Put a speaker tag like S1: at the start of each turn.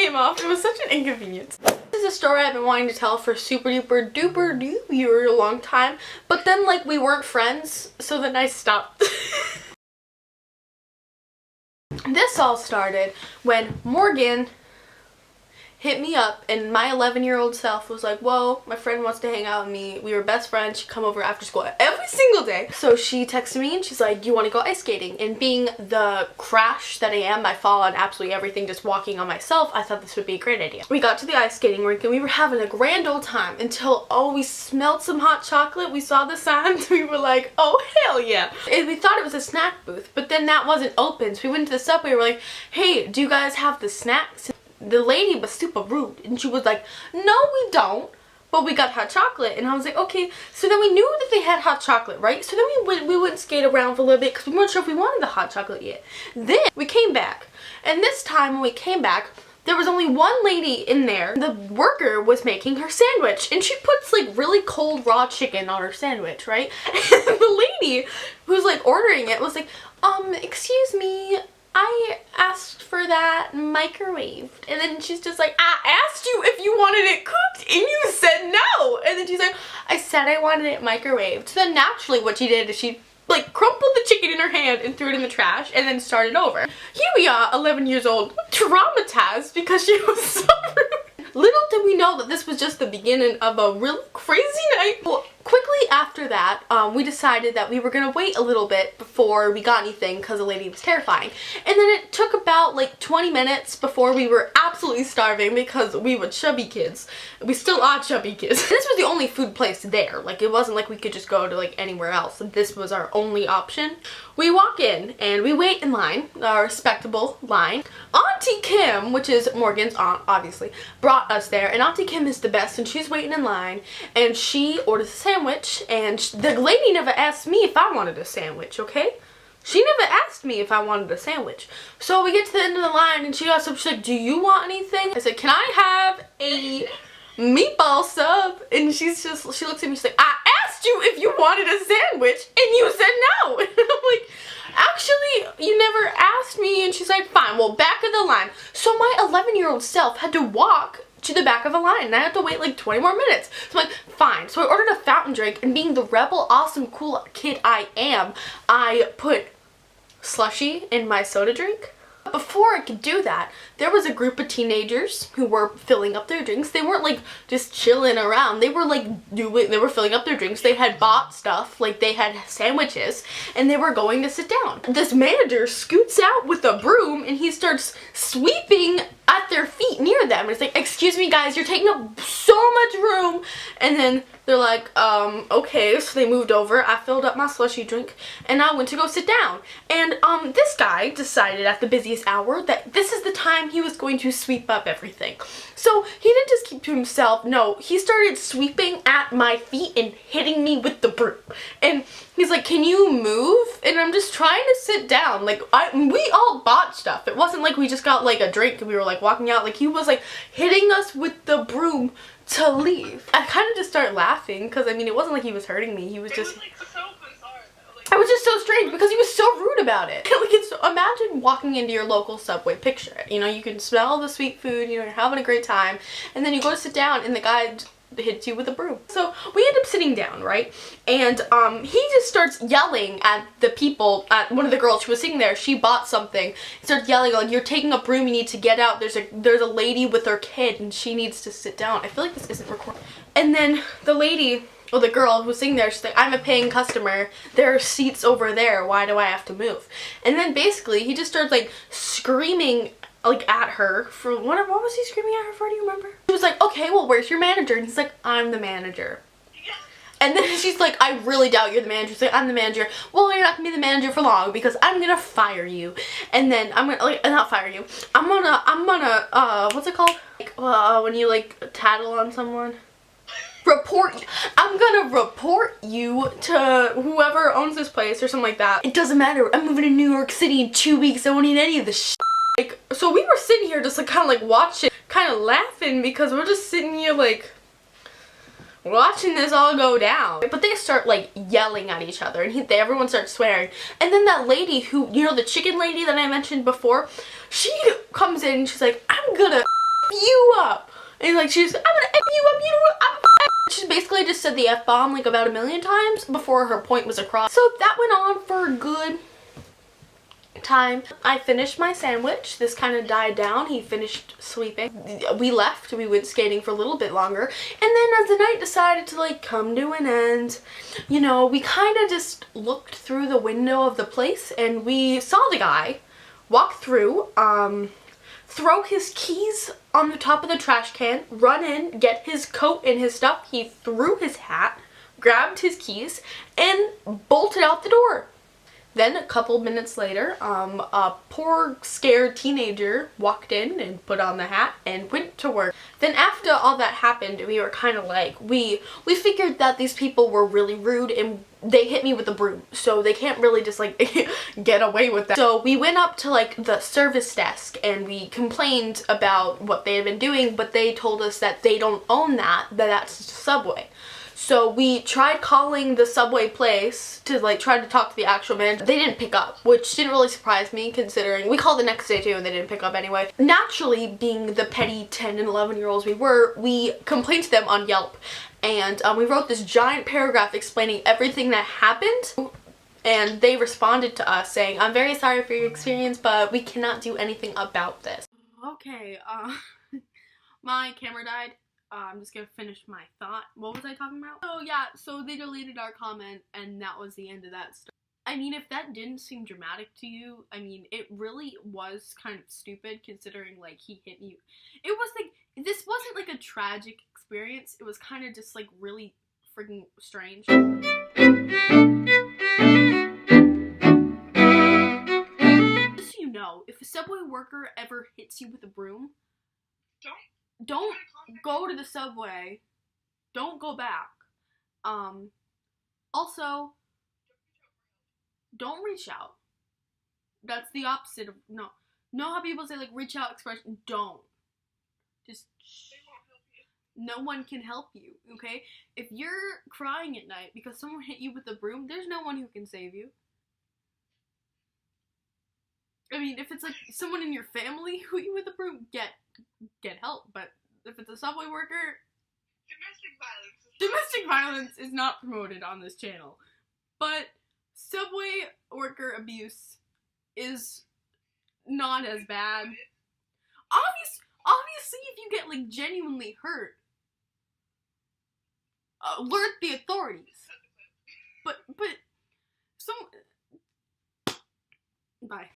S1: came off. It was such an inconvenience. This is a story I've been wanting to tell for super duper duper duper a long time, but then like we weren't friends, so then I stopped. This all started when Morgan hit me up and my 11-year-old self was like, whoa, my friend wants to hang out with me. We were best friends. She'd come over after school every single day. So she texted me and she's like, do you want to go ice skating? And being the crash that I am, I fall on absolutely everything just walking on myself, I thought this would be a great idea. We got to the ice skating rink and we were having a grand old time until, oh, we smelled some hot chocolate. We saw the signs. We were like, oh, hell yeah. And we thought it was a snack booth, but then that wasn't open. So we went to the Subway. We were like, hey, do you guys have the snacks? The lady was super rude and she was like, no we don't, but we got hot chocolate. And I was like, okay. So then we knew that they had hot chocolate, right? So then we went skate around for a little bit because we weren't sure if we wanted the hot chocolate yet. Then we came back, and this time when we came back, there was only one lady in there. The worker was making her sandwich and she puts like really cold raw chicken on her sandwich, right? And the lady who's like ordering it was like, excuse me, I asked for that microwaved. And then she's just like, I asked you if you wanted it cooked and you said no. And then she's like, I said I wanted it microwaved. So then naturally what she did is she like crumpled the chicken in her hand and threw it in the trash and then started over. Here we are, 11 years old, traumatized because she was so rude. Little did we know that this was just the beginning of a really crazy night. Well, quickly after that, we decided that we were gonna wait a little bit before we got anything because the lady was terrifying. And then it took about like 20 minutes before we were absolutely starving because we were chubby kids. We still are chubby kids. This was the only food place there. Like it wasn't like we could just go to like anywhere else. This was our only option. We walk in and we wait in line, a respectable line. Auntie Kim, which is Morgan's aunt, obviously, brought us there. And Auntie Kim is the best and she's waiting in line and she orders a sandwich and the lady never asked me if I wanted a sandwich, okay? She never asked me if I wanted a sandwich. So we get to the end of the line and she goes up, she's like, do you want anything? I said, can I have a meatball sub? And she looks at me, she's like, I asked you if you wanted a sandwich and you said no. And I'm like, actually, you never asked me. And she's like, fine, well, back of the line. So my 11-year-old self had to walk to the back of a line and I had to wait like 20 more minutes. So I'm like, fine. So I ordered a fountain drink and being the rebel, awesome, cool kid I am, I put slushy in my soda drink. Before I could do that, there was a group of teenagers who were filling up their drinks. They weren't like just chilling around. They were like they were filling up their drinks. They had bought stuff, like they had sandwiches, and they were going to sit down. This manager scoots out with a broom and he starts sweeping at their feet near them. It's like, excuse me guys, you're taking up so much room. And then they're like, okay. So they moved over. I filled up my slushy drink and I went to go sit down. And this guy decided at the busiest hour that this is the time he was going to sweep up everything. So he didn't just keep to himself. No, he started sweeping at my feet and hitting me with the broom. And he's like, can you move? And I'm just trying to sit down. Like, we all bought stuff. It wasn't like we just got like a drink and we were like walking out. Like he was like hitting us with the broom to leave. I kind of just started laughing because I mean it wasn't like he was hurting me. He was just so bizarre. It was just so strange because he was so rude about it. Like imagine walking into your local Subway. Picture it. You know, you can smell the sweet food. You know, you're having a great time, and then you go to sit down, and the guy hits you with a broom. So we end up sitting down, right? And he just starts yelling at the people, at one of the girls who was sitting there. She bought something. He starts yelling like, you're taking a broom, you need to get out. There's a lady with her kid and she needs to sit down. I feel like this isn't recording. And then the lady, or the girl who was sitting there, she's like, I'm a paying customer. There are seats over there. Why do I have to move? And then basically he just starts like screaming like at her for what was he screaming at her for? Do you remember? He was like, okay, well, where's your manager? And he's like, I'm the manager. And then she's like, I really doubt you're the manager. She's like, I'm the manager. Well, you're not gonna be the manager for long because I'm gonna fire you. And then I'm gonna, like, not fire you. I'm gonna, what's it called? Like, when you like tattle on someone. Report. I'm gonna report you to whoever owns this place or something like that. It doesn't matter. I'm moving to New York City in 2 weeks. I won't need any of this shit. Like, so we were sitting here just like kind of like watching, kind of laughing because we're just sitting here like watching this all go down. But they start like yelling at each other and everyone starts swearing. And then that lady who, you know, the chicken lady that I mentioned before, she comes in and she's like, I'm gonna you up. And like she's, I'm gonna F you up, you know what? She basically just said the F-bomb like about 1,000,000 times before her point was across. So that went on for a good time. I finished my sandwich. This kind of died down. He finished sweeping. We left. We went skating for a little bit longer. And then as the night decided to like come to an end, you know, we kind of just looked through the window of the place and we saw the guy walk through, throw his keys on the top of the trash can, run in, get his coat and his stuff. He threw his hat, grabbed his keys, and bolted out the door. Then a couple minutes later, a poor scared teenager walked in and put on the hat and went to work. Then after all that happened, we were kind of like, we figured that these people were really rude and they hit me with a broom, so they can't really just like get away with that. So we went up to like the service desk and we complained about what they had been doing, but they told us that they don't own that that's Subway. So we tried calling the Subway place to like try to talk to the actual man. They didn't pick up, which didn't really surprise me considering we called the next day too and they didn't pick up anyway. Naturally, being the petty 10 and 11-year-olds we were, we complained to them on Yelp. And we wrote this giant paragraph explaining everything that happened. And they responded to us saying, I'm very sorry for your experience, but we cannot do anything about this. Okay, my camera died. I'm just gonna finish my thought. What was I talking about? Oh yeah, so they deleted our comment and that was the end of that story. I mean, if that didn't seem dramatic to you, I mean, it really was kind of stupid considering like he hit you. It was like, this wasn't like a tragic experience. It was kind of just like really freaking strange. Just so you know, if a Subway worker ever hits you with a broom, don't go to the Subway. Don't go back. Also, don't reach out. That's the opposite of no. Know how people say like reach out, expression? Don't. Just no one can help you, okay? If you're crying at night because someone hit you with a broom, there's no one who can save you. I mean, if it's like someone in your family who hit you with a broom, get help. But if it's a Subway worker, domestic violence is not promoted on this channel. But Subway worker abuse is not as bad. Obviously, if you get like genuinely hurt, alert the authorities. But bye.